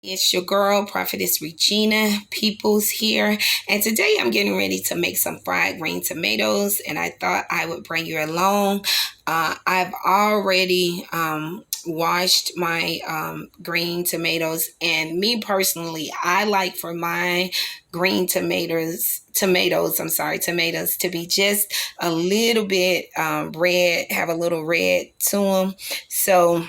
It's your girl, Prophetess Regina Peoples here, and today I'm getting ready to make some fried green tomatoes, and I thought I would bring you along. I've already washed my green tomatoes, and me personally, I like for my green tomatoes to be just a little bit red, have a little red to them. So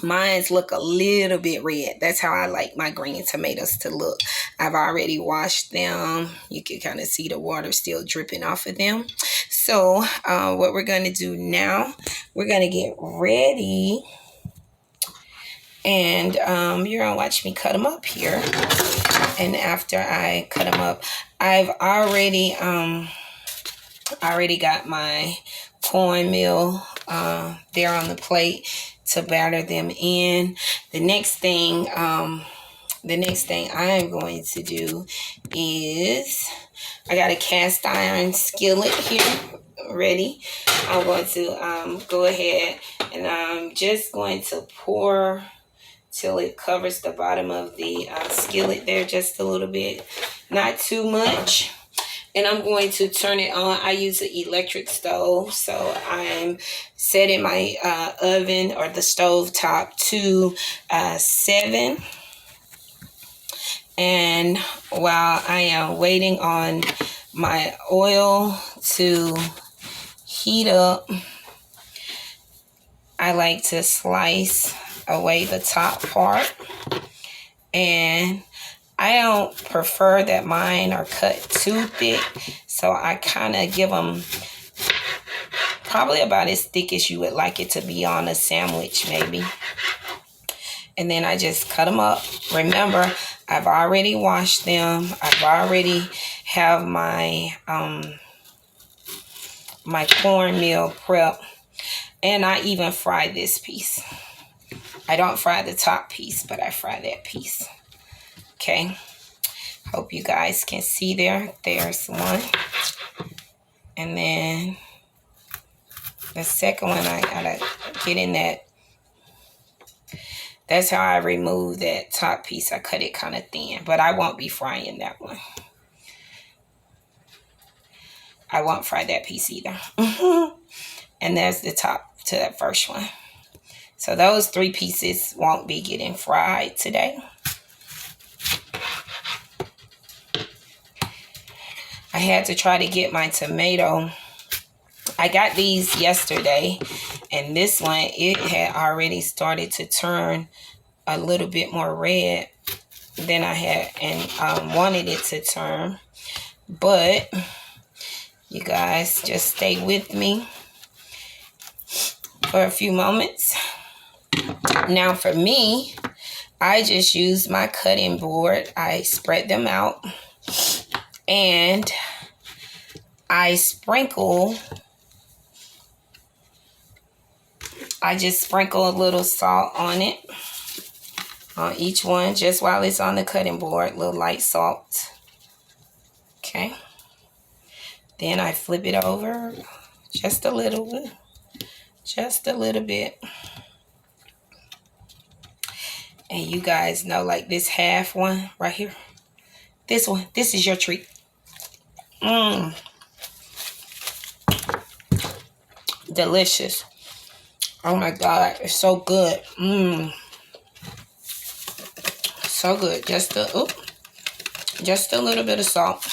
mine's look a little bit red. That's how I like my green tomatoes to look. I've already washed them. You can kind of see the water still dripping off of them. So what we're going to do now, we're going to get ready. And you're going to watch me cut them up here. And after I cut them up, I've already got my cornmeal there on the plate to batter them in. The next thing I am going to do is I got a cast iron skillet here ready. I'm going to go ahead and I'm just going to pour till it covers the bottom of the skillet there just a little bit, not too much. And I'm going to turn it on. I use an electric stove, so I'm setting my oven or the stove top to 7. And while I am waiting on my oil to heat up, I like to slice away the top part. And I don't prefer that mine are cut too thick, so I kind of give them probably about as thick as you would like it to be on a sandwich maybe. And then I just cut them up. Remember, I've already washed them. I've already have my my cornmeal prep, and I even fry this piece. I don't fry the top piece, but I fry that piece. Okay, hope you guys can see there. There's one. And then the second one, I gotta get in that. That's how I remove that top piece. I cut it kind of thin, but I won't be frying that one. I won't fry that piece either. And there's the top to that first one. So those 3 pieces won't be getting fried today. I had to try to get my tomato. I got these yesterday, and this one, it had already started to turn a little bit more red than I had and wanted it to turn. But you guys just stay with me for a few moments. Now for me, I just use my cutting board. I spread them out. And I just sprinkle a little salt on it, on each one, just while it's on the cutting board, a little light salt. Okay. Then I flip it over just a little bit. And you guys know, like this half one right here, this one, this is your treat. Delicious. Oh my God, it's so good. So good. Just a little bit of salt.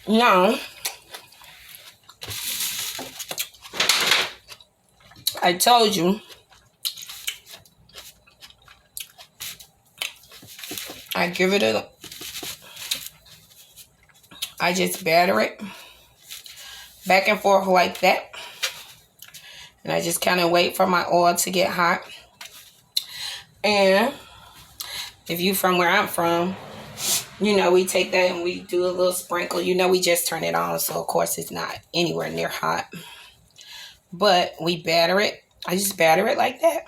Now, I told you I give it a, I just batter it back and forth like that. And I just kind of wait for my oil to get hot. And if you from where I'm from, you know, we take that and we do a little sprinkle. You know, we just turn it on, so of course it's not anywhere near hot. But we batter it. I just batter it like that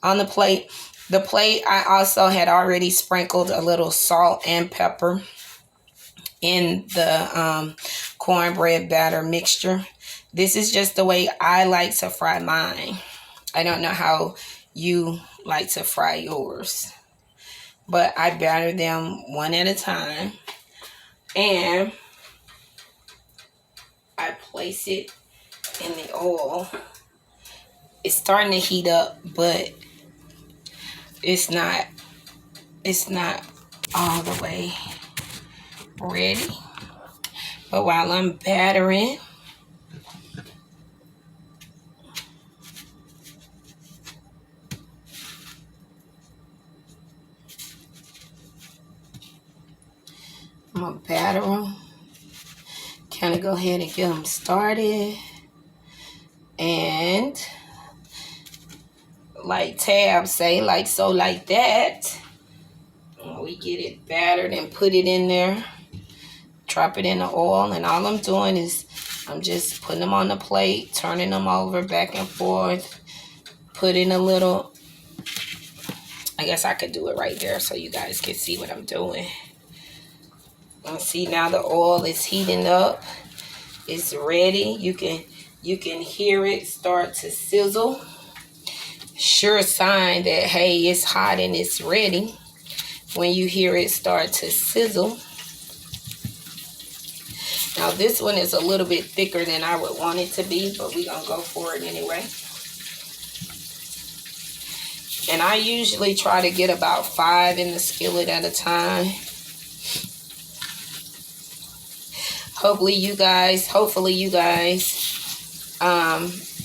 on the plate. The plate, I also had already sprinkled a little salt and pepper in the cornbread batter mixture. This is just the way I like to fry mine. I don't know how you like to fry yours. But I batter them one at a time. And I place it in the oil. It's starting to heat up, but it's not all the way ready. But while I'm battering, I'm gonna batter them. Kind of go ahead and get them started. And like Tab say, like so, like that. We get it battered and put it in there. Drop it in the oil, and all I'm doing is I'm just putting them on the plate, turning them over back and forth, putting a little, I guess I could do it right there so you guys can see what I'm doing. And see, now the oil is heating up. It's ready. You can hear it start to sizzle. Sure sign that, hey, it's hot and it's ready when you hear it start to sizzle. Now this one is a little bit thicker than I would want it to be, but we're gonna go for it anyway. And I usually try to get about 5 in the skillet at a time. Hopefully you guys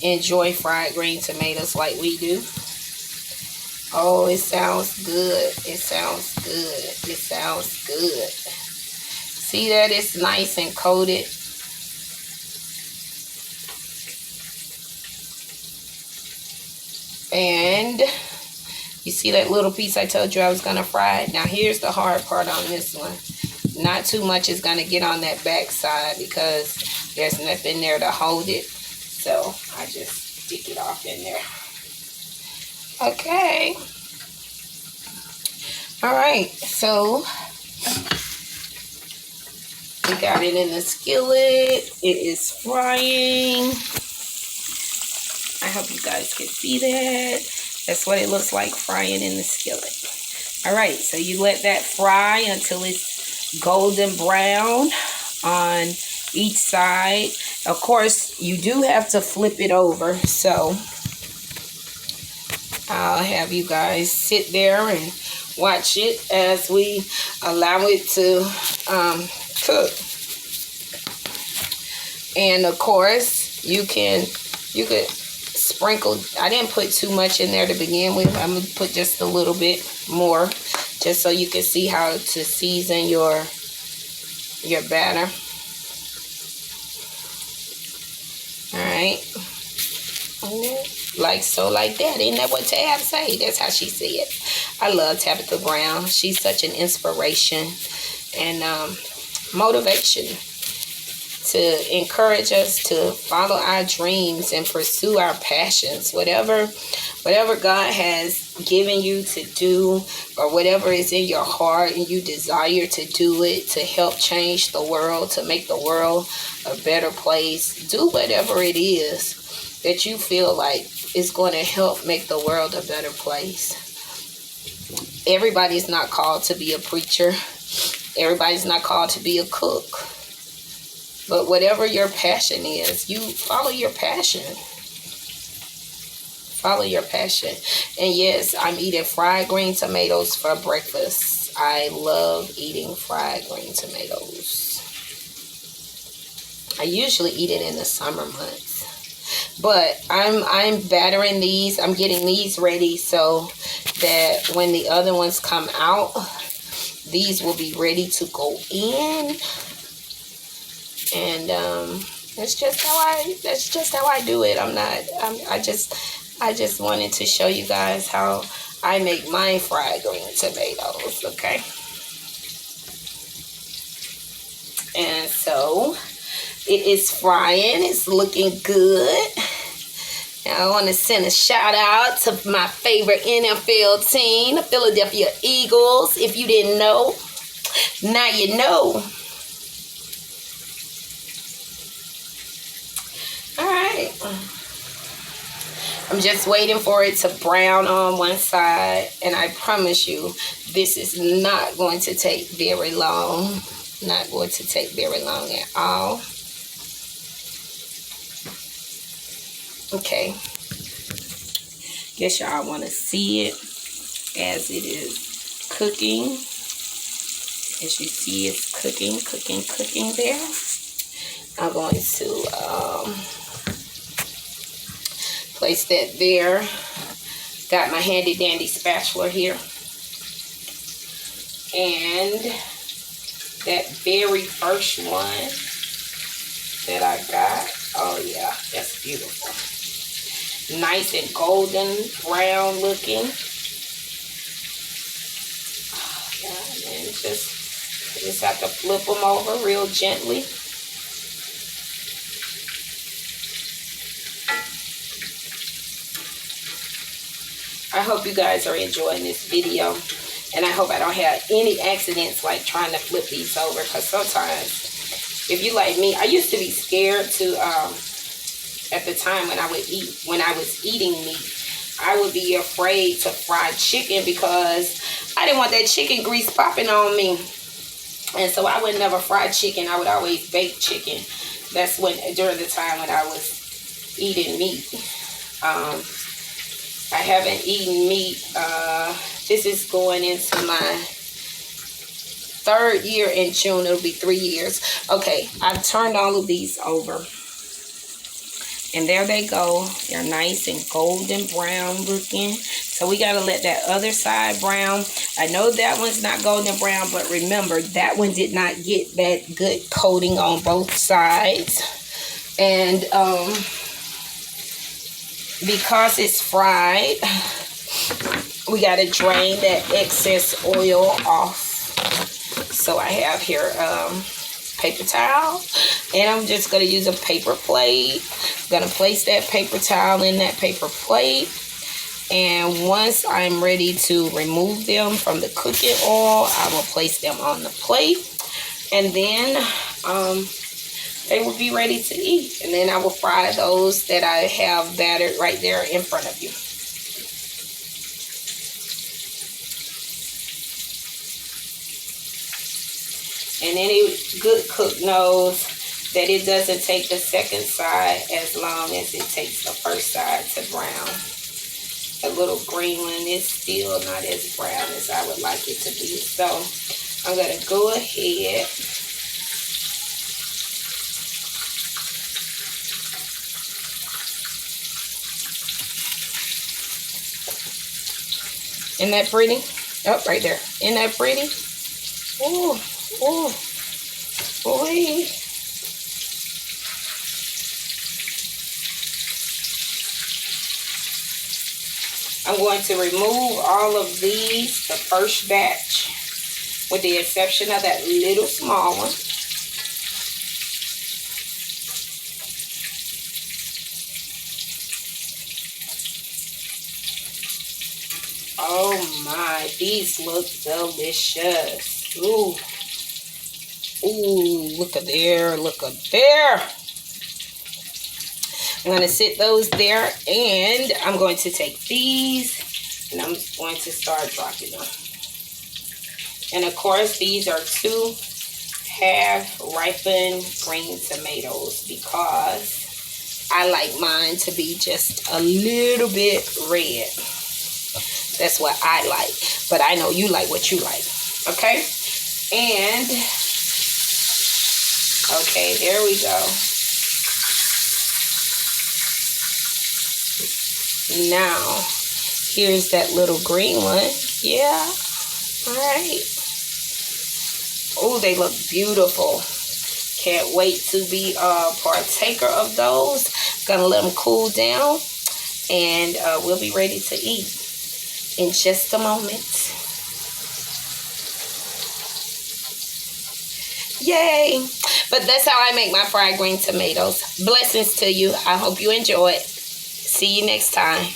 enjoy fried green tomatoes like we do. Oh, it sounds good. It sounds good. It sounds good. See that it's nice and coated. And you see that little piece I told you I was going to fry? Now here's the hard part on this one. Not too much is going to get on that back side because there's nothing there to hold it. So I just stick it off in there. Okay. All right. So we got it in the skillet. It is frying. I hope you guys can see that. That's what it looks like frying in the skillet. All right. So you let that fry until it's golden brown on each side. Of course, you do have to flip it over. So I'll have you guys sit there and watch it as we allow it to cook. And of course, you could sprinkle. I didn't put too much in there to begin with. I'm gonna put just a little bit more, just so you can see how to season your batter. All right, like so, like that. Isn't that what Tab say? That's how she see it. I love Tabitha Brown. She's such an inspiration and motivation to encourage us to follow our dreams and pursue our passions. Whatever God has given you to do, or whatever is in your heart and you desire to do it to help change the world, to make the world a better place. Do whatever it is that you feel like is going to help make the world a better place. Everybody's not called to be a preacher. Everybody's not called to be a cook. But whatever your passion is, you follow your passion. Follow your passion. And yes, I'm eating fried green tomatoes for breakfast. I love eating fried green tomatoes. I usually eat it in the summer months. But I'm battering these. I'm getting these ready so that when the other ones come out, these will be ready to go in. And that's just how I do it. I just wanted to show you guys how I make my fried green tomatoes, okay? And so it is frying. It's looking good. Now I want to send a shout out to my favorite NFL team, the Philadelphia Eagles. If you didn't know, now you know. All right. I'm just waiting for it to brown on one side, and I promise you, this is not going to take very long. Not going to take very long at all. Okay. Guess y'all want to see it as it is cooking. As you see, it's cooking there. I'm going to place that there. Got my handy dandy spatula here. And that very first one that I got, oh yeah, that's beautiful. Nice and golden brown looking. Oh, yeah, and just have to flip them over real gently. I hope you guys are enjoying this video, and I hope I don't have any accidents like trying to flip these over, because sometimes, if you like me, I used to be scared to, at the time when I was eating meat, I would be afraid to fry chicken because I didn't want that chicken grease popping on me. And so I would never fry chicken. I would always bake chicken. That's during the time when I was eating meat. I haven't eaten meat. This is going into my 3rd year in June. It'll be 3 years. Okay, I've turned all of these over. And there they go. They're nice and golden brown looking. So we got to let that other side brown. I know that one's not golden brown, but remember, that one did not get that good coating on both sides. And because it's fried, we got to drain that excess oil off. So I have here paper towel, and I'm just going to use a paper plate. I'm going to place that paper towel in that paper plate, and once I'm ready to remove them from the cooking oil, I will place them on the plate, and then they will be ready to eat. And then I will fry those that I have battered right there in front of you. And any good cook knows that it doesn't take the second side as long as it takes the first side to brown. The little green one is still not as brown as I would like it to be. So I'm going to go ahead . Isn't that pretty? Oh, right there. Isn't that pretty? Ooh. Oh, boy. I'm going to remove all of these, the first batch, with the exception of that little small one. Oh my, these look delicious. Ooh. Ooh, look at there, look at there. I'm going to sit those there, and I'm going to take these, and I'm going to start dropping them. And of course, these are 2 half-ripened green tomatoes, because I like mine to be just a little bit red. That's what I like, but I know you like what you like, okay? And okay, there we go. Now, here's that little green one. Yeah, all right. Oh, they look beautiful. Can't wait to be a partaker of those. Gonna let them cool down, and we'll be ready to eat in just a moment. Yay! But that's how I make my fried green tomatoes. Blessings to you. I hope you enjoy it. See you next time.